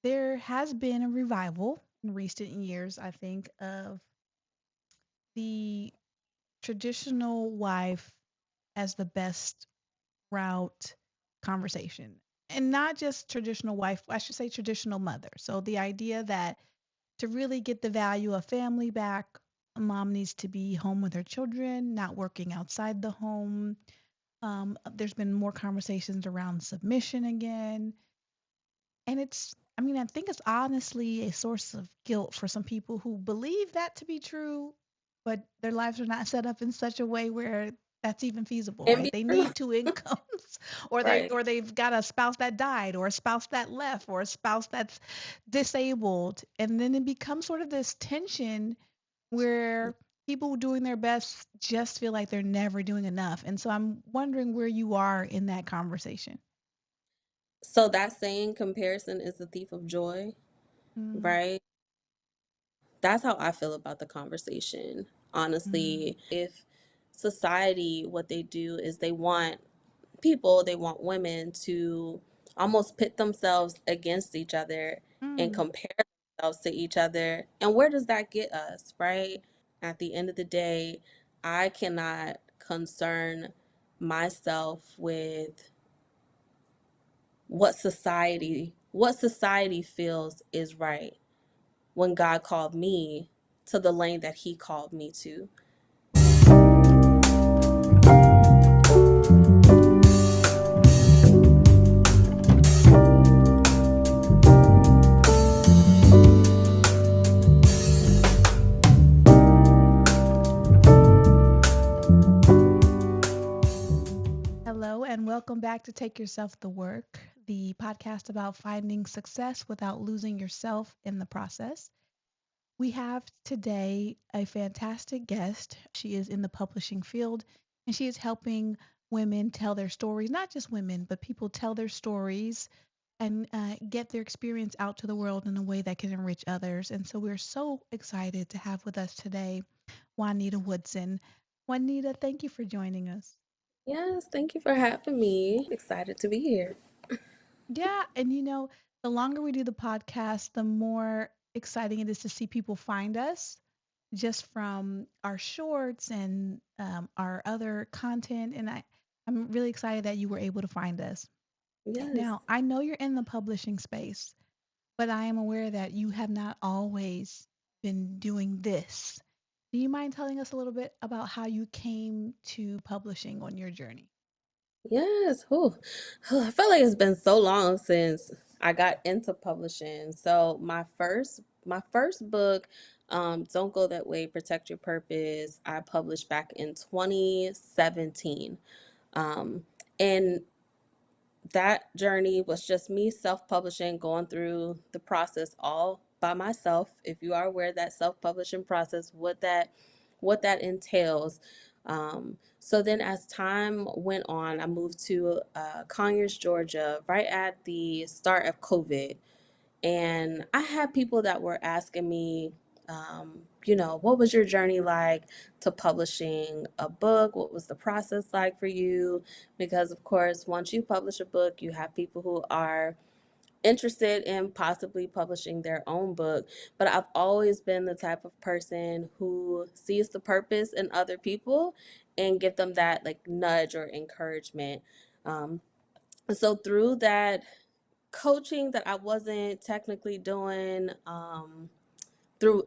there has been a revival in recent years, I think, of the traditional wife as the best route conversation. And not just traditional wife, I should say traditional mother. So the idea that to really get the value of family back, a mom needs to be home with her children, not working outside the home. There's been more conversations around submission again. And I think it's honestly a source of guilt for some people who believe that to be true, but their lives are not set up in such a way where that's even feasible, Can right? be They true. need two incomes or Right. they've got a spouse that died or a spouse that left or a spouse that's disabled. And then it becomes sort of this tension where people doing their best just feel like they're never doing enough. And so I'm wondering where you are in that conversation. So that saying, comparison is the thief of joy, Mm, right? That's how I feel about the conversation. mm, Honestly, if society, what they do is they want women to almost pit themselves against each other and mm. compare themselves to each other. And where does that get us, right? At the end of the day, I cannot concern myself with what society feels is right when God called me to the lane that he called me to. Hello, and welcome back to Take Yourself to Work, the podcast about finding success without losing yourself in the process. We have today a fantastic guest. She is in the publishing field and she is helping women tell their stories, not just women, but people tell their stories and get their experience out to the world in a way that can enrich others. And so we're so excited to have with us today Juanita Woodson. Juanita, thank you for joining us. Yes, thank you for having me. Excited to be here. Yeah, and the longer we do the podcast, the more exciting it is to see people find us just from our shorts and our other content. And I'm really excited that you were able to find us. Yes. Now, I know you're in the publishing space, but I am aware that you have not always been doing this. Do you mind telling us a little bit about how you came to publishing on your journey? Yes. Whew. I feel like it's been so long since I got into publishing. So my first book, Don't Go That Way, Protect Your Purpose, I published back in 2017. Um, and that journey was just me self-publishing, going through the process all by myself. If you are aware of that self-publishing process, what that entails. So then as time went on, I moved to Conyers, Georgia, right at the start of COVID. And I had people that were asking me, what was your journey like to publishing a book? What was the process like for you? Because, of course, once you publish a book, you have people who are interested in possibly publishing their own book. But I've always been the type of person who sees the purpose in other people and give them that like nudge or encouragement. Um, so through that coaching that I wasn't technically doing through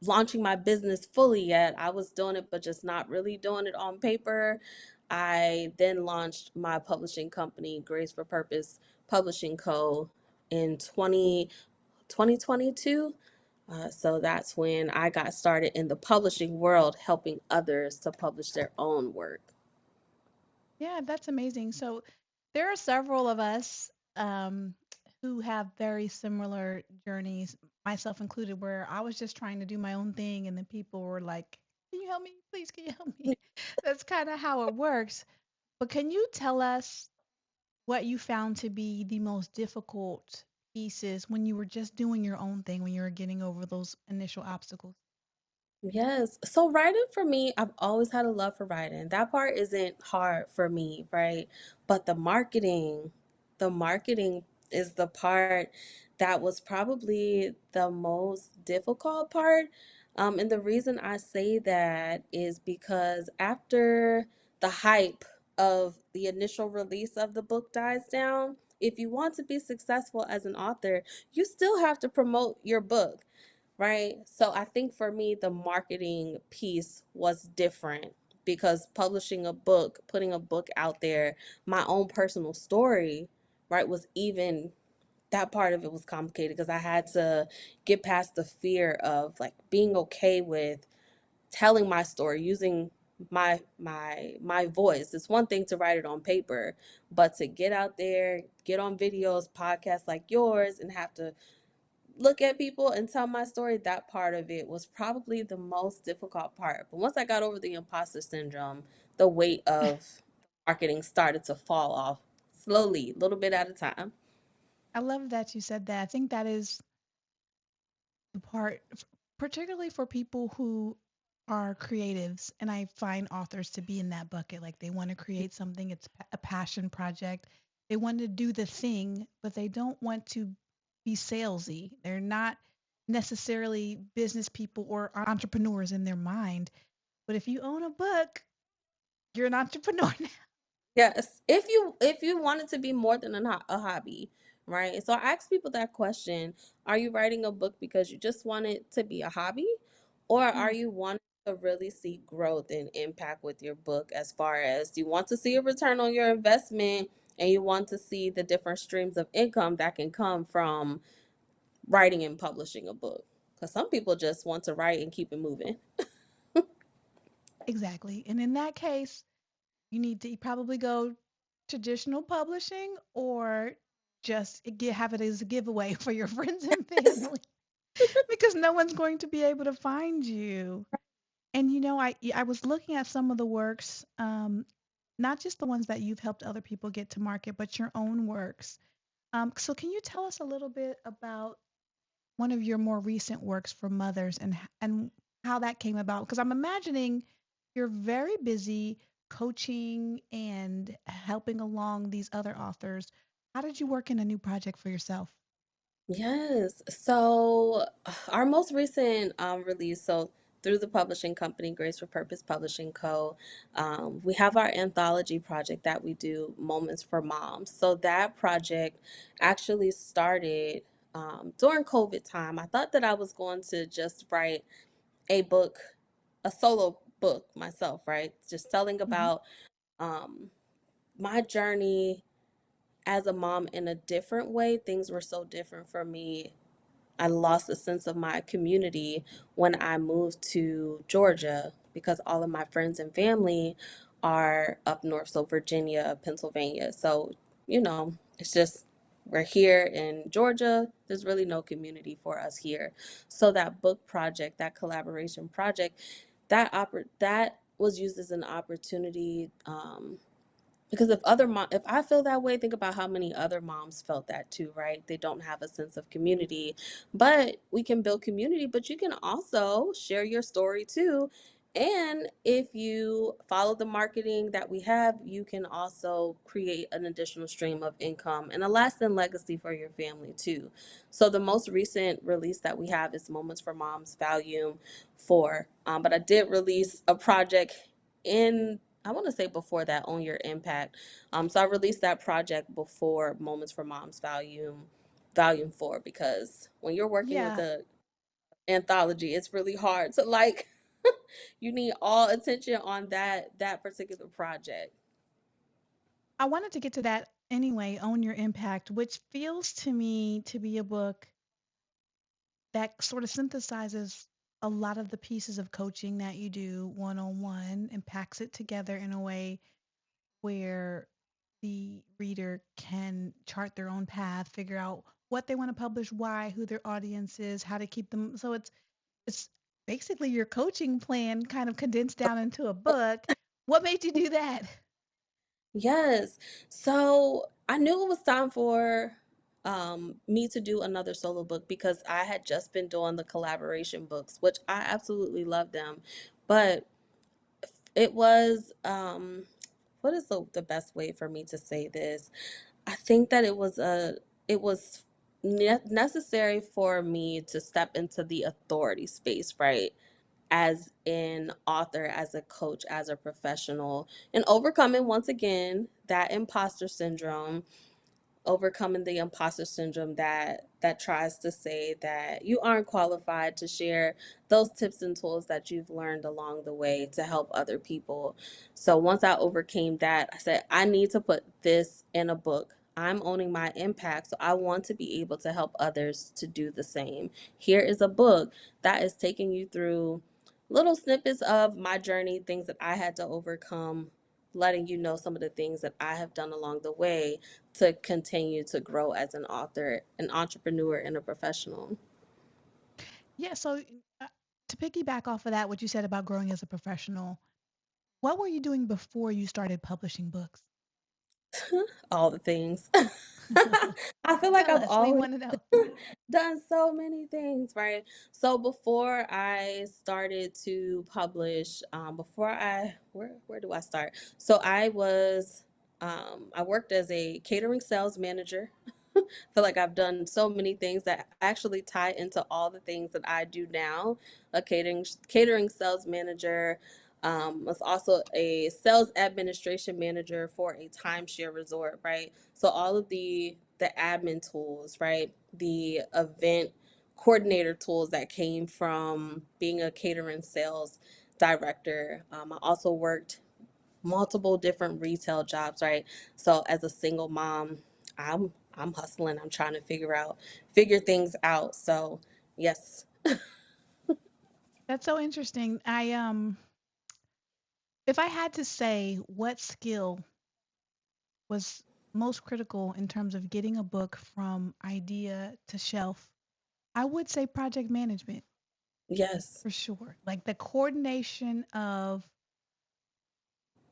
launching my business fully yet. I was doing it, but just not really doing it on paper. I then launched my publishing company, Grace for Purpose Publishing Co. in 2022. So that's when I got started in the publishing world, helping others to publish their own work. Yeah, that's amazing. So there are several of us who have very similar journeys, myself included, where I was just trying to do my own thing, and then people were like, "Can you help me? Please, can you help me?" That's kind of how it works. But can you tell us what you found to be the most difficult pieces when you were just doing your own thing, when you were getting over those initial obstacles? Yes. So writing for me, I've always had a love for writing. That part isn't hard for me, right? But the marketing is the part that was probably the most difficult part. And the reason I say that is because after the hype of the initial release of the book dies down, if you want to be successful as an author, you still have to promote your book, right? So I think for me, the marketing piece was different because publishing a book, putting a book out there, my own personal story, right, was even that part of it was complicated because I had to get past the fear of like being okay with telling my story using my voice. It's one thing to write it on paper, but to get out there, get on videos, podcasts like yours, and have to look at people and tell my story, that part of it was probably the most difficult part. But once I got over the imposter syndrome, the weight of marketing started to fall off slowly, a little bit at a time. I love that you said that. I think that is the part, particularly for people who are creatives, and I find authors to be in that bucket. Like they want to create something, it's a passion project. They want to do the thing, but they don't want to be salesy. They're not necessarily business people or entrepreneurs in their mind. But if you own a book, you're an entrepreneur now. Yes, if you want it to be more than a hobby, right? So I ask people that question: Are you writing a book because you just want it to be a hobby, or are Mm, you wanting to really see growth and impact with your book? As far as you want to see a return on your investment, and you want to see the different streams of income that can come from writing and publishing a book. Because some people just want to write and keep it moving. exactly. And in that case, you need to probably go traditional publishing or just have it as a giveaway for your friends and family because no one's going to be able to find you. And I was looking at some of the works, not just the ones that you've helped other people get to market, but your own works. So can you tell us a little bit about one of your more recent works for mothers and how that came about? Because I'm imagining you're very busy coaching and helping along these other authors. How did you work in a new project for yourself? Yes. So our most recent release, so through the publishing company, Grace for Purpose Publishing Co., we have our anthology project that we do, Moments for Moms. So that project actually started during COVID time. I thought that I was going to just write a book, a solo book myself, right? Just telling Hmm. about um, my journey as a mom in a different way. Things were so different for me. I lost a sense of my community when I moved to Georgia because all of my friends and family are up north, so Virginia, Pennsylvania. So, it's just we're here in Georgia. There's really no community for us here. So that book project, that collaboration project, that was used as an opportunity because if I feel that way, think about how many other moms felt that too, right? They don't have a sense of community. But we can build community, but you can also share your story too. And if you follow the marketing that we have, you can also create an additional stream of income and a lasting legacy for your family too. So the most recent release that we have is Moments for Moms Volume 4. But I did release a project in, I want to say, before that, Own Your Impact. So I released that project before Moments for Moms Volume 4, because when you're working with Yeah, a anthology, it's really hard to like you need all attention on that particular project. I wanted to get to that anyway, Own Your Impact, which feels to me to be a book that sort of synthesizes a lot of the pieces of coaching that you do one on one and packs it together in a way where the reader can chart their own path, figure out what they want to publish, why, who their audience is, how to keep them. So it's basically your coaching plan kind of condensed down into a book. What made you do that? Yes. So I knew it was time for me to do another solo book because I had just been doing the collaboration books, which I absolutely love them. But it was what is the best way for me to say this? I think that it was necessary for me to step into the authority space, right? As an author, as a coach, as a professional, and overcoming once again that imposter syndrome, overcoming the imposter syndrome that tries to say that you aren't qualified to share those tips and tools that you've learned along the way to help other people. So once I overcame that, I said I need to put this in a book. I'm owning my impact, so I want to be able to help others to do the same. Here is a book that is taking you through little snippets of my journey, things that I had to overcome, letting you know some of the things that I have done along the way to continue to grow as an author, an entrepreneur, and a professional. Yeah, so uh, to piggyback off of that, what you said about growing as a professional, what were you doing before you started publishing books? All the things. I feel like Tell I've us, we always want to know. done so many things, right? So before I started to publish, before I where do I start? So I worked as a catering sales manager. Feel like I've done so many things that actually tie into all the things that I do now. A catering sales manager. Was also a sales administration manager for a timeshare resort, right? So all of the admin tools, right? The event coordinator tools that came from being a catering sales director. I also worked multiple different retail jobs, right? So as a single mom, I'm hustling. I'm trying to figure things out. So yes, That's so interesting. If I had to say what skill was most critical in terms of getting a book from idea to shelf, I would say project management yes, for sure. Like the coordination of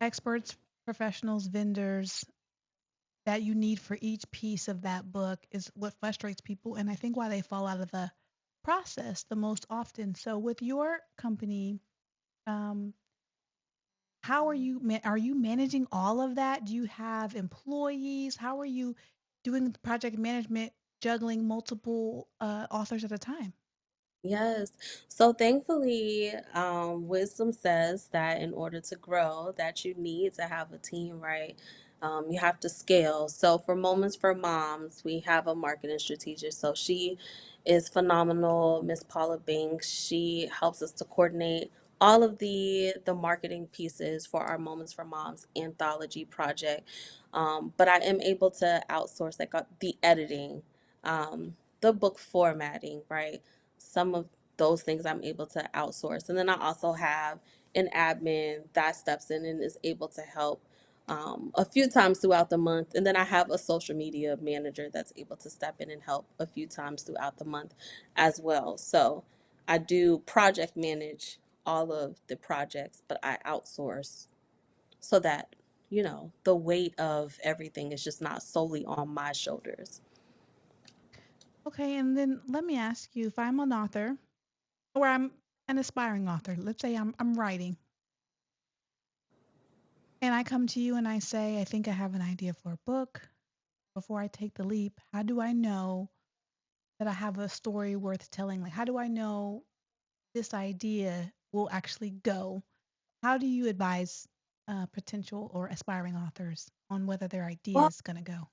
experts, professionals, vendors that you need for each piece of that book is what frustrates people. And I think why they fall out of the process the most often. So with your company, um, how are you managing all of that? Do you have employees? How are you doing the project management, juggling multiple authors at a time? yes. So thankfully, wisdom says that in order to grow, that you need to have a team, right? You have to scale. So for Moments for Moms, we have a marketing strategist. So she is phenomenal, Miss Paula Banks. She helps us to coordinate all of the marketing pieces for our Moments for Moms anthology project. But I am able to outsource like the editing, the book formatting, right? Some of those things I'm able to outsource. And then I also have an admin that steps in and is able to help a few times throughout the month. And then I have a social media manager that's able to step in and help a few times throughout the month as well. So I do project manage all of the projects, but I outsource so that, the weight of everything is just not solely on my shoulders. Okay, and then let me ask you, if I'm an author or I'm an aspiring author, let's say I'm writing, and I come to you and I say, I think I have an idea for a book. Before I take the leap, how do I know that I have a story worth telling? Like, how do I know this idea will actually go? How do you advise potential or aspiring authors on whether their idea Well, is going to go?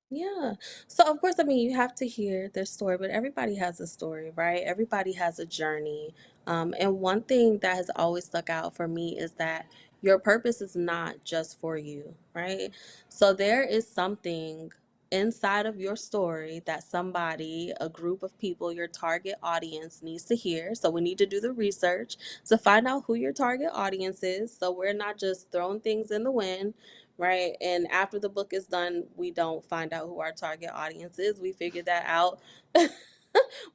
yeah. So of course, I mean, you have to hear their story, but everybody has a story, right? Everybody has a journey. And one thing that has always stuck out for me is that your purpose is not just for you, right? So there is something inside of your story that somebody, a group of people, your target audience needs to hear. So we need to do the research to find out who your target audience is. So we're not just throwing things in the wind, right? And after the book is done, we don't find out who our target audience is. We figure that out.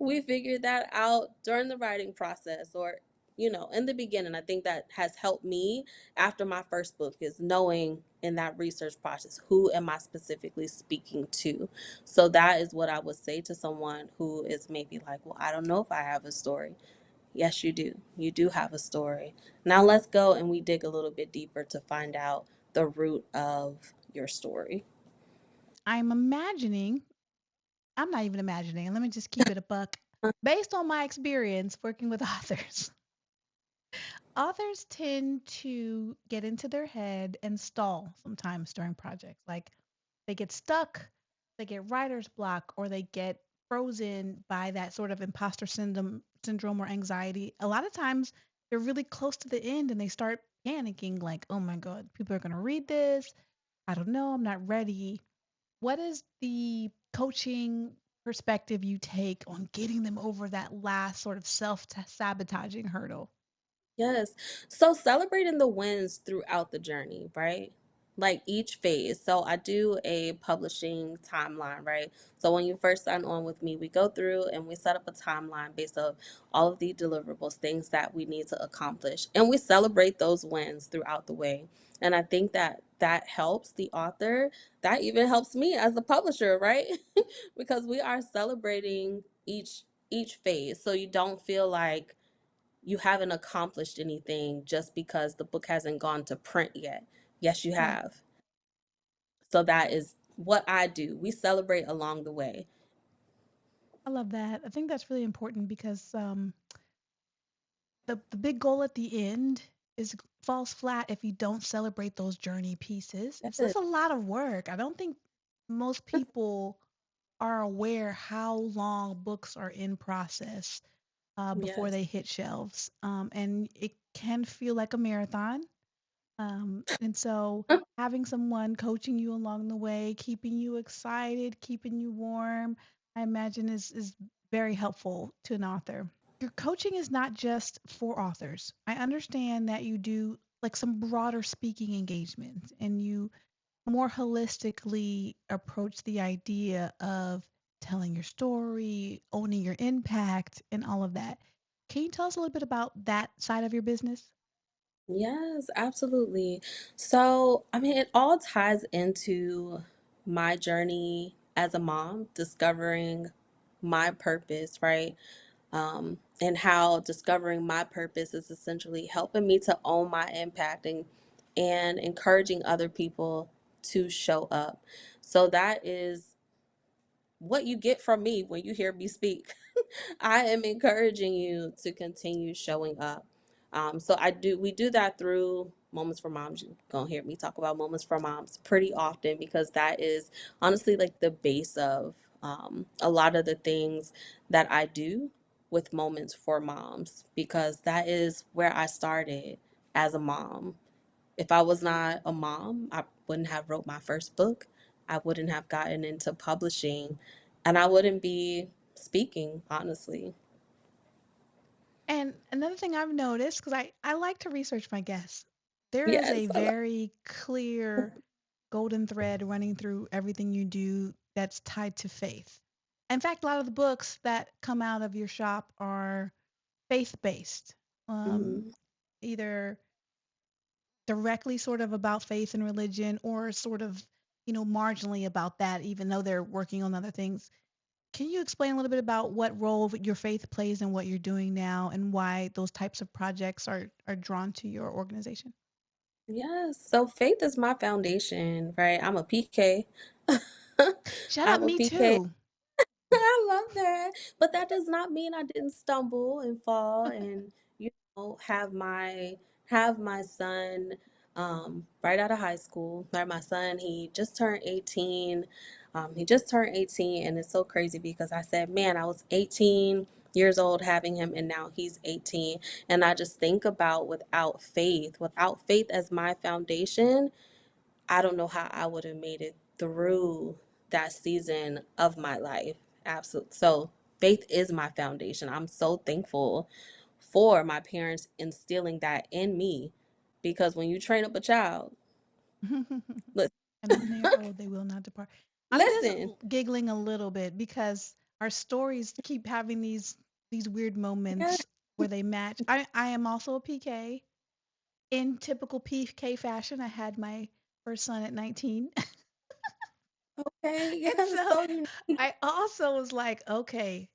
We figured that out during the writing process or in the beginning. I think that has helped me after my first book is knowing in that research process who am I specifically speaking to. So that is what I would say to someone who is maybe like, well, I don't know if I have a story. Yes, you do. You do have a story. Now let's go and we dig a little bit deeper to find out the root of your story. I'm imagining, I'm not even imagining. Let me just keep it a buck. Based on my experience working with authors, authors tend to get into their head and stall sometimes during projects. Like they get stuck, they get writer's block, or they get frozen by that sort of imposter syndrome or anxiety. A lot of times they're really close to the end and they start panicking, like, oh my God, people are going to read this. I don't know, I'm not ready. What is the coaching perspective you take on getting them over that last sort of self sabotaging hurdle? Yes. So celebrating the wins throughout the journey, right? Like each phase. So I do a publishing timeline, right? So when you first sign on with me, we go through and we set up a timeline based on all of the deliverables, things that we need to accomplish. And we celebrate those wins throughout the way. And I think that that helps the author. That even helps me as a publisher, right? Because we are celebrating each phase. So you don't feel like you haven't accomplished anything just because the book hasn't gone to print yet. Yes, you Right. have. So that is what I do. We celebrate along the way. I love that. I think that's really important because the big goal at the end is falls flat if you don't celebrate those journey pieces. It's Yes. a lot of work. I don't think most people are aware how long books are in process before Yes. they hit shelves, and it can feel like a marathon. And so having someone coaching you along the way, keeping you excited, keeping you warm, I imagine is very helpful to an author. Your coaching is not just for authors. I understand that you do like some broader speaking engagements and you more holistically approach the idea of telling your story, owning your impact, and all of that. Can you tell us a little bit about that side of your business? Yes, absolutely. So, I mean, it all ties into my journey as a mom, discovering my purpose, right? And how discovering my purpose is essentially helping me to own my impact and encouraging other people to show up. So that is what you get from me when you hear me speak. I am encouraging you to continue showing up. So we do that through Moments for Moms. You're gonna hear me talk about Moments for Moms pretty often because that is honestly like the base of a lot of the things that I do with Moments for Moms because that is where I started as a mom. If I was not a mom, I wouldn't have wrote my first book. I wouldn't have gotten into publishing, and I wouldn't be speaking, honestly. And another thing I've noticed, because I like to research my guests, there is a Yes, I love. very clear golden thread running through everything you do that's tied to faith. In fact, a lot of the books that come out of your shop are faith based, Mhm. either directly sort of about faith and religion or sort of, marginally about that, even though they're working on other things. Can you explain a little bit about what role your faith plays in what you're doing now and why those types of projects are drawn to your organization? Yes. So faith is my foundation, right? I'm a PK. Shut up, I'm a me PK. too. I love that. But that does not mean I didn't stumble and fall and have my son right out of high school. Right, my son, he just turned 18. He just turned 18 and it's so crazy because I said, "Man, I was 18 years old having him and now he's 18." And I just think about without faith as my foundation, I don't know how I would have made it through that season of my life. Absolutely. So, faith is my foundation. I'm so thankful for my parents instilling that in me because when you train up a child, listen, And when they are old, they will not depart. I'm just listen. giggling a little bit because our stories keep having these weird Yes, moments where they match. I am also a PK. In typical PK fashion, I had my first son at 19. okay. And Yes, so so unique. I also was like, okay,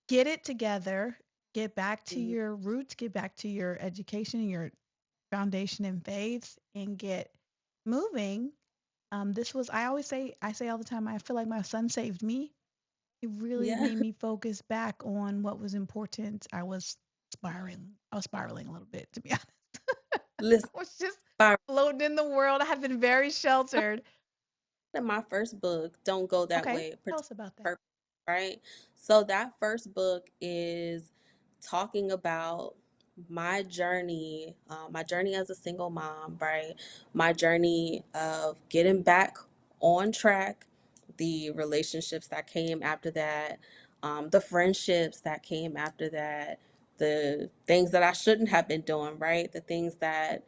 get it together, get back to Mhm. your roots, get back to your education, your foundation in faith, and get moving. This was, I say all the time, I feel like my son saved me. It really Yeah. made me focus back on what was important. I was spiraling a little bit, to be honest. I Listen, was just by floating in the world. I had been very sheltered. in my first book, Don't Go That Okay, Way, tell Protect us about that. Purpose, right? So that first book is talking about my journey as a single mom, right? My journey of getting back on track, the relationships that came after that, the friendships that came after that, the things that I shouldn't have been doing, right? The things that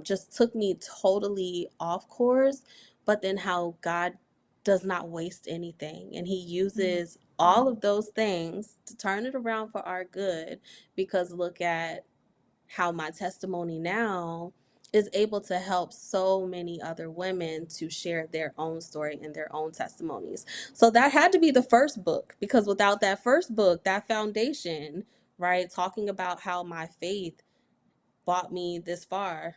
just took me totally off course, but then how God does not waste anything. And He Mm, uses all of those things to turn it around for our good. Because look at how my testimony now is able to help so many other women to share their own story and their own testimonies. So that had to be the first book, because without that first book, that foundation, right, talking about how my faith brought me this far,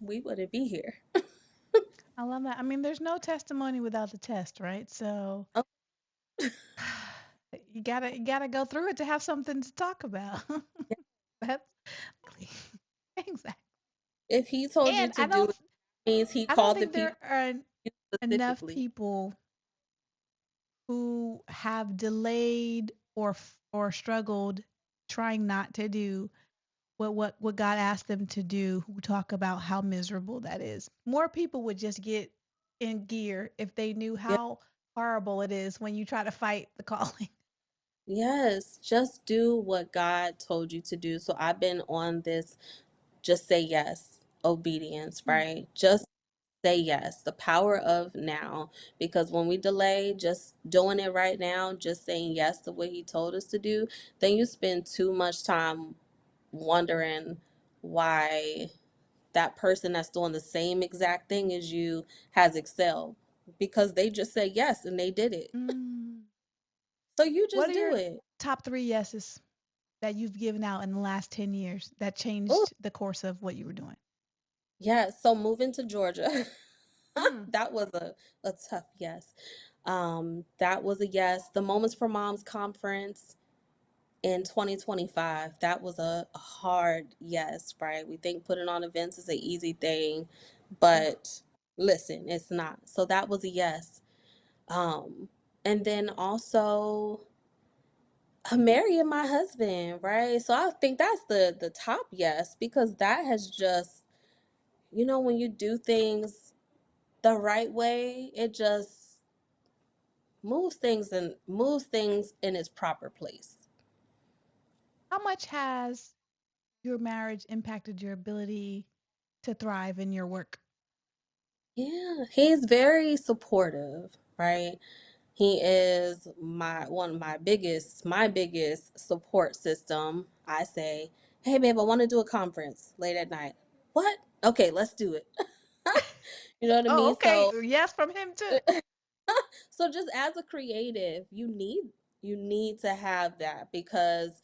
we wouldn't be here. I love that. I mean, there's no testimony without the test, right? So Oh, you gotta go through it to have something to talk about. yeah. That's exactly. If he told you And to do it, means he I don't called the think there people are enough specifically. people who have delayed or struggled trying not to do what God asked them to do, who talk about how miserable that is. More people would just get in gear if they knew Yeah. how horrible it is when you try to fight the calling. Yes, just do what God told you to do. So I've been on this just say yes, obedience, Mm. right? Just say yes. The power of now. Because when we delay just doing it right now, just saying yes to what He told us to do, then you spend too much time wondering why that person that's doing the same exact thing as you has excelled, because they just said yes and they did it. Mm. So you What just are do your it. top three yeses that you've given out in the last 10 years that Oh, changed the course of what you were doing? yeah. So moving to Georgia, Mm. that was a tough yes. That was a yes. The Moments for Moms conference in 2025, that was a hard yes, right? We think putting on events is an easy thing, Oof. but listen, it's not. So that was a yes. Um, and then also marrying my husband, right? So I think that's the top yes, because that has just, when you do things the right way, it just moves things in its proper place. How much has your marriage impacted your ability to thrive in your work? Yeah, he's very supportive, right? He is my biggest support system. I say, "Hey babe, I want to do a conference late at night." What? Okay, let's do it. You know what I Oh, mean? okay. So Yes, from him too. so just as a creative, you need to have that, because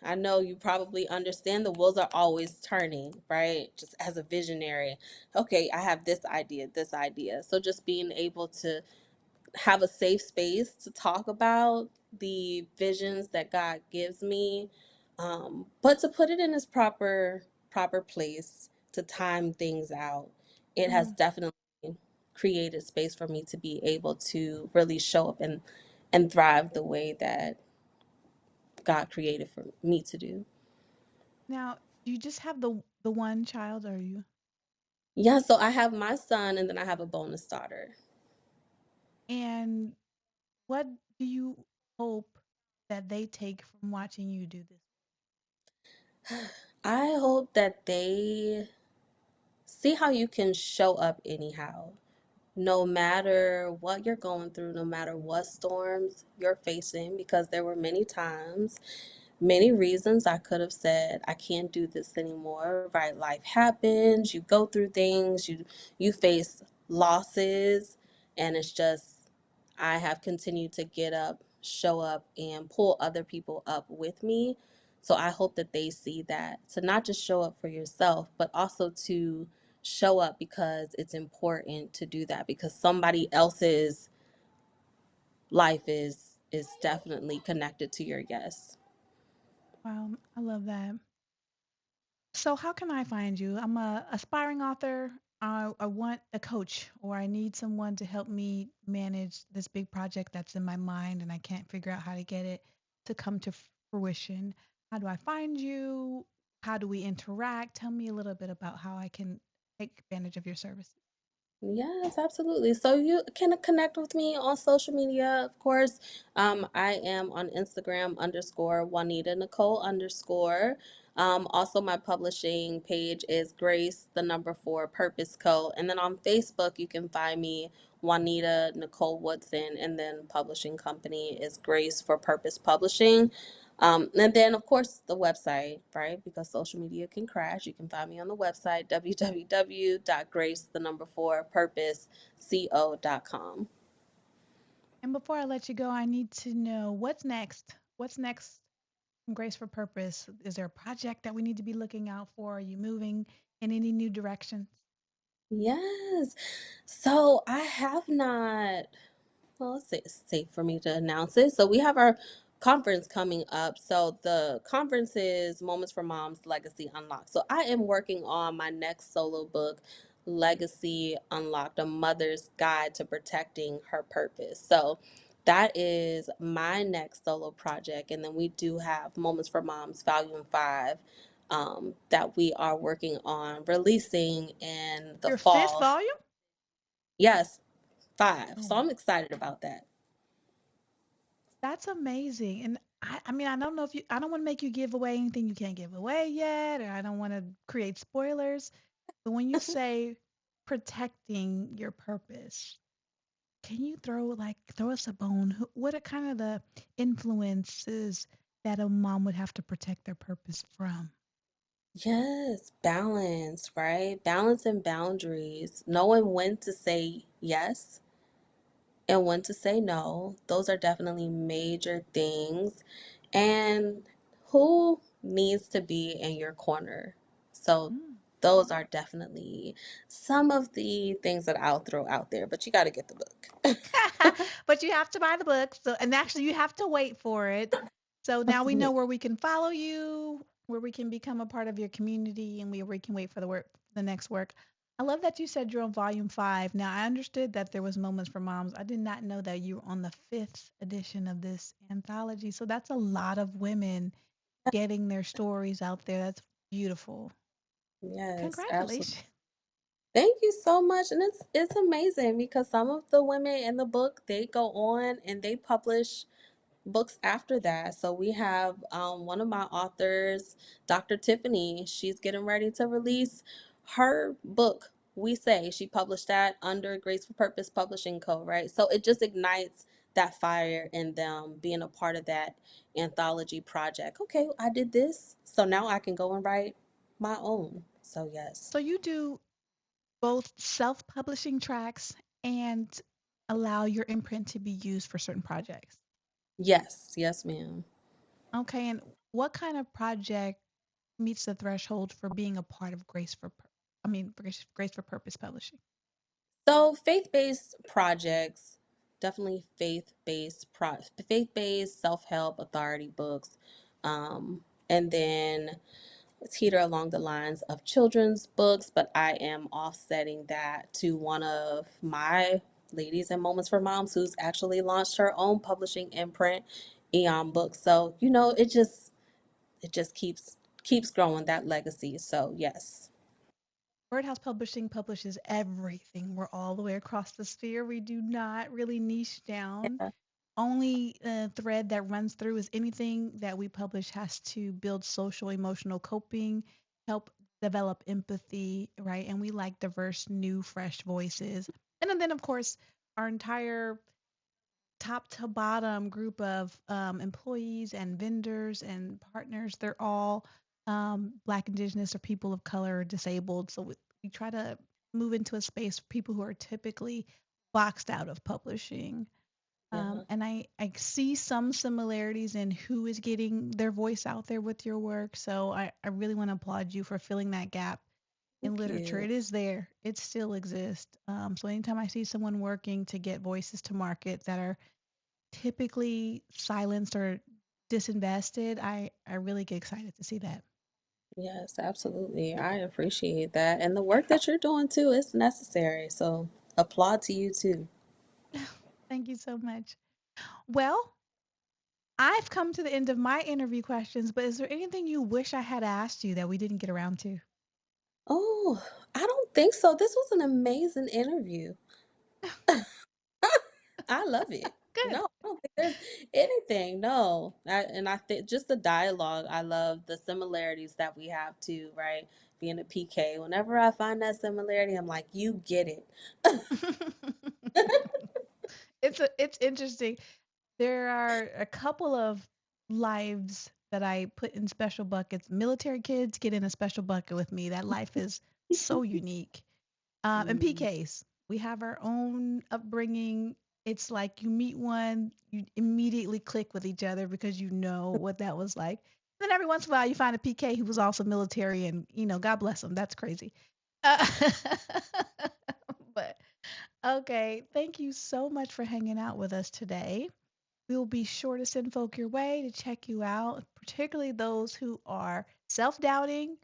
I know you probably understand the wheels are always turning, right? Just as a visionary. Okay, I have this idea, this idea. So just being able to have a safe space to talk about the visions that God gives me, but to put it in its proper place, to time things out. It has Mm. definitely created space for me to be able to really show up and thrive the way that God created for me to do. Now, do you just have the one child, or you? Yeah, so I have my son and then I have a bonus daughter. And what do you hope that they take from watching you do this? I hope that they see how you can show up anyhow, no matter what you're going through, no matter what storms you're facing, because there were many times, many reasons I could have said I can't do this anymore, right? Life happens, you go through things, you face losses, and it's just I have continued to get up, show up, and pull other people up with me. So I hope that they see that, to not just show up for yourself, but also to show up because it's important to do that, because somebody else's life is definitely connected to your yes. Wow, I love that. So, how can I find you? I'm a aspiring author. I want a coach, or I need someone to help me manage this big project that's in my mind, and I can't figure out how to get it to come to fruition. How do I find you? How do we interact? Tell me a little bit about how I can take advantage of your services. Yes, absolutely. So you can connect with me on social media, of course. I am on Instagram underscore Juanita Nicole underscore. Also, my publishing page is Grace, the number four Purpose Co. And then on Facebook, you can find me Juanita Nicole Woodson, and then publishing company is Grace for Purpose Publishing. And then, of course, the website, right? Because social media can crash. You can find me on the website, www.grace, the number four, purposeco.com. And before I let you go, I need to know what's next. What's next from Grace for Purpose? Is there a project that we need to be looking out for? Are you moving in any new directions? Yes. So I have not. Well, let's say it's safe for me to announce it. So we have our conference coming up. So the conference is Moments for Moms Legacy Unlocked. So I am working on my next solo book, Legacy Unlocked, a mother's guide to protecting her purpose. So that is my next solo project. And then we do have Moments for Moms Volume 5 that we are working on releasing in the Your fifth fall. volume? Yes, 5. Oh, So I'm excited about that. that's amazing. And I mean, I don't know if you, I don't want to make you give away anything you can't give away yet, or I don't want to create spoilers. But when you say protecting your purpose, can you throw us a bone? What are kind of the influences that a mom would have to protect their purpose from? Yes, balance, right? Balance and boundaries. Knowing when to say yes and when to say no. Those are definitely major things. And who needs to be in your corner? So, Mm. those are definitely some of the things that I'll throw out there, but you got to get the book. But you have to buy the book. So, and actually, you have to wait for it. So now we know where we can follow you, where we can become a part of your community, and we can wait for the next work. I love that you said you're on volume 5. Now I understood that there was Moments for Moms. I did not know that you were on the 5th edition of this anthology. So that's a lot of women getting their stories out there. That's beautiful. Yes, absolutely. Congratulations. Thank you so much. And it's amazing because some of the women in the book, they go on and they publish books after that. So we have one of my authors, Dr. Tiffany, she's getting ready to release her book. We Say she published that under Grace for Purpose Publishing Co. Right, so it just ignites that fire in them being a part of that anthology project. Okay, I did this, so now I can go and write my own. So yes, So you do both self-publishing tracks and allow your imprint to be used for certain projects. yes, yes, ma'am. Okay, and what kind of project meets the threshold for being a part of Grace for Purpose Publishing? So faith-based projects, definitely faith-based self-help authority books. And then it's teeter along the lines of children's books, but I am offsetting that to one of my ladies and Moments for Moms who's actually launched her own publishing imprint, Eon Books. So, it just keeps growing that legacy. So yes. Birdhouse Publishing publishes everything. We're all the way across the sphere. We do not really niche down. Yeah. Only thread that runs through is anything that we publish has to build social emotional coping, help develop empathy, right? And we like diverse, new, fresh voices. And then, of course, our entire top to bottom group of employees and vendors and partners, they're all Black, Indigenous, or people of color, or disabled. So we try to move into a space for people who are typically boxed out of publishing. Yeah. And I see some similarities in who is getting their voice out there with your work. So I really want to applaud you for filling that gap in Thank literature. you. It is there, it still exists. So anytime I see someone working to get voices to market that are typically silenced or disinvested, I really get excited to see that. Yes, absolutely. I appreciate that. And the work that you're doing too is necessary. So applaud to you too. Thank you so much. Well, I've come to the end of my interview questions, but is there anything you wish I had asked you that we didn't get around to? Oh, I don't think so. This was an amazing interview. I love it. Good. No, I don't think there's anything. No. And I think just the dialogue, I love the similarities that we have too, right? Being a PK. Whenever I find that similarity, I'm like, you get it. It's interesting. There are a couple of lives that I put in special buckets. Military kids get in a special bucket with me. That life is so unique. And Mm, PKs, we have our own upbringing. It's like you meet one, you immediately click with each other because you know what that was like. Then every once in a while, you find a PK who was also military, and God bless them. That's crazy. Uh, but okay, thank you so much for hanging out with us today. We will be sure to send folk your way to check you out, particularly those who are self doubting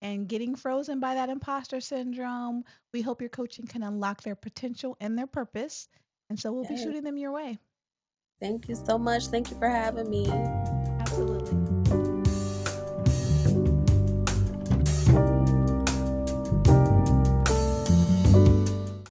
and getting frozen by that imposter syndrome. We hope your coaching can unlock their potential and their purpose. And so we'll be yes. shooting them your way. Thank you so much. Thank you for having me.